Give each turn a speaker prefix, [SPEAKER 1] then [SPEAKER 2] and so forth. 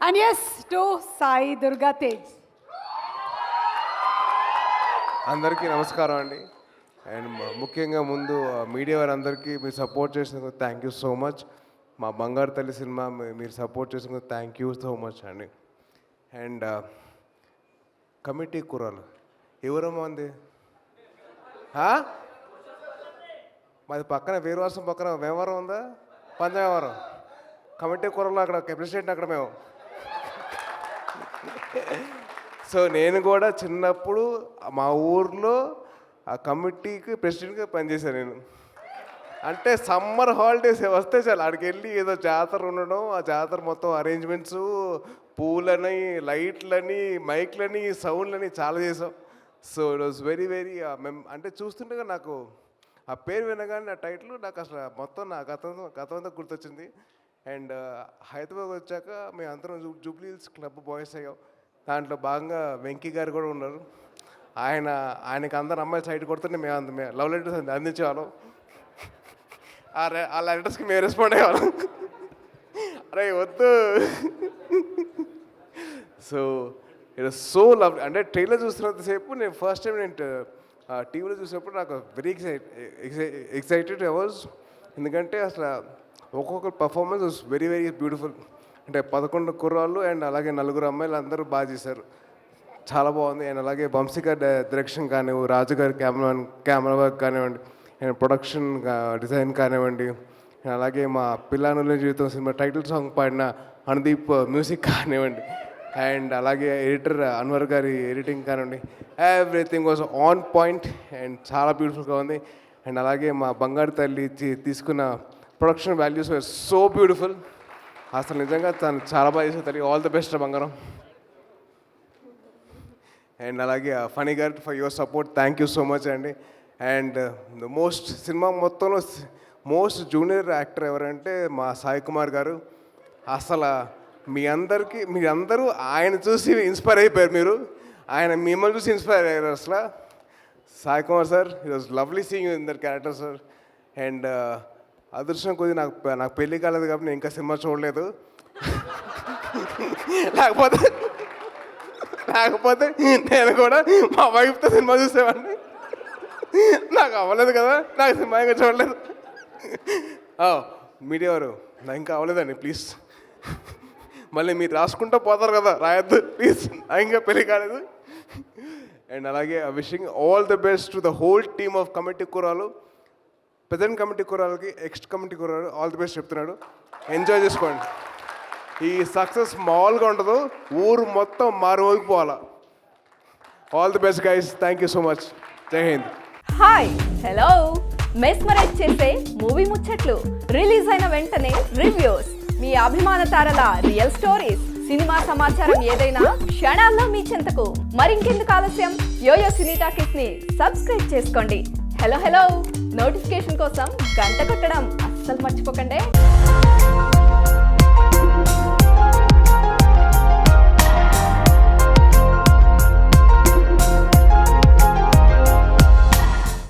[SPEAKER 1] And yes, to Sai Durga Tej.
[SPEAKER 2] అందరికీ నమస్కారం అండి. అండ్ ముఖ్యంగా ముందు మీడియా వారందరికీ మీరు సపోర్ట్ చేసినందుకు థ్యాంక్ యూ సో మచ్. మా బంగారు తల్లి సినిమా మీరు సపోర్ట్ చేసినందుకు థ్యాంక్ యూ సో మచ్ అండి. అండ్ కమిటీ కుర్రాలు ఎవరమ్మా అంది? మాది పక్కన వీరవాసం పక్కన వ్యవహారం ఉందా? పంచవ్యవహారం కమిటీ కుర్రలు అక్కడ ప్రెసిడెంట్ అక్కడ మేము. సో నేను కూడా చిన్నప్పుడు మా ఊర్లో ఆ కమిటీకి ప్రెసిడెంట్గా పనిచేశాను నేను. అంటే సమ్మర్ హాలిడేస్ వస్తే చాలు అక్కడికి వెళ్ళి ఏదో జాతర ఉండడం, ఆ జాతర మొత్తం అరేంజ్మెంట్స్, పూలని, లైట్లని, మైక్లని, సౌండ్లని చాలా చేసాం. So it was very very అంటే చూస్తుండగా నాకు ఆ పేరు వినగానే ఆ టైటిల్ నాకు అసలు మొత్తం నా గతం అంతా గుర్తొచ్చింది. అండ్ హైదరాబాద్ వచ్చాక మేము అందరం జూబ్లీ హిల్స్ క్లబ్ బాయ్స్ అయ్యాం. దాంట్లో భాగంగా వెంకీ గారు కూడా ఉన్నారు. ఆయనకి అందరు అమ్మాయిలు సైడ్ కొడుతుంటే మేము లవ్ లెటర్స్ అందించేవాళ్ళం. ఆ లెటర్స్కి మేము రెస్పాండ్ అయ్యేవాళ్ళం. అరే వద్దు. So it was so love. అంటే ట్రైలర్ చూస్తున్నంతసేపు నేను ఫస్ట్ టైం నేను టీవీలో చూసినప్పుడు నాకు వెరీ ఎక్సైటెడ్ ఐ వాజ్. ఎందుకంటే అసలు ఒక్కొక్క performance was very very beautiful. అంటే 11 కుర్రాళ్ళు అండ్ అలాగే 4 అమ్మాయిలు అందరూ బాగా చేశారు, చాలా బాగుంది. అండ్ అలాగే వంశీ గారి డైరెక్షన్ కానివ్వండి, రాజు గారి కెమెరా వర్క్ కానివ్వండి, అండ్ ప్రొడక్షన్ డిజైన్ కానివ్వండి, అలాగే మా పిల్లానుల జీవితం సినిమా టైటిల్ సాంగ్ పాడిన అనుదీప్ మ్యూజిక్ కానివ్వండి, అండ్ అలాగే ఎడిటర్ అన్వర్ గారి ఎడిటింగ్ కానివ్వండి, everything was on point and చాలా బ్యూటిఫుల్గా ఉంది. అండ్ అలాగే మా బంగారు తల్లి తీసుకున్న production values were so beautiful. అసలు నిజంగా తను చాలా బాగా చేసే తల్లి. ఆల్ ద బెస్ట్ బంగారం. అండ్ అలాగే ఫనీ గారు for your support thank you so much అండి. అండ్ సినిమా మొత్తంలో మోస్ట్ జూనియర్ యాక్టర్ ఎవరంటే మా సాయి కుమార్ గారు. అసలు మీరందరూ ఆయన చూసి ఇన్స్పైర్ అయిపోయారు. ఆయన మిమ్మల్ని చూసి ఇన్స్పైర్ అయ్యారు. అసలు Sai Kumar sir, it was lovely seeing in their character sir. And అదృష్టం కొద్ది నాకు పెళ్ళి కాలేదు కాబట్టి నేను ఇంకా సినిమా చూడలేదు. లేకపోతే నేను కూడా మా వైఫ్తో సినిమా చూసేవాడిని. నాకు అవ్వలేదు కదా, నాకు సినిమా ఇంకా చూడలేదు. మీడియా వారు నాకు ఇంకా అవ్వలేదండి ప్లీజ్. మళ్ళీ మీరు రాసుకుంటూ పోతారు కదా, రాయొద్దు ప్లీజ్, నాకు ఇంకా పెళ్ళి కాలేదు. అండ్ అలాగే wishing all the best to the whole team of committee కుర్రాలు. ప్రజెంట్ కమిటీ కుర్రాలకి, ఎక్స్ట్ కమిటీ కుర్రాలు ఆల్ ది బెస్ట్ చెప్తున్నాడు. ఎంజాయ్ చేసుకోండి. ఈ సక్సెస్ మామూలుగా ఉండదు, ఊరు మొత్తం మారుమోగిపోవాలా. All the best guys, thank you so much. Jai Hind.
[SPEAKER 3] Hi, hello. Mesmerize చేసే మూవీ ముచ్చట్లు, రిలీజ్ అయిన వెంటనే రివ్యూస్, మీ అభిమాన తారల రియల్ స్టోరీస్, సినిమా సమాచారం ఏదైనా క్షణాల్లో మీ చెంతకు. మరింకెందుకు ఆలస్యం, యోయో సినీ టాకీస్ ని సబ్స్క్రైబ్ చేసుకోండి. హలో నోటిఫికేషన్ కోసం గంట కొట్టడం అస్సలు మర్చిపోకండి.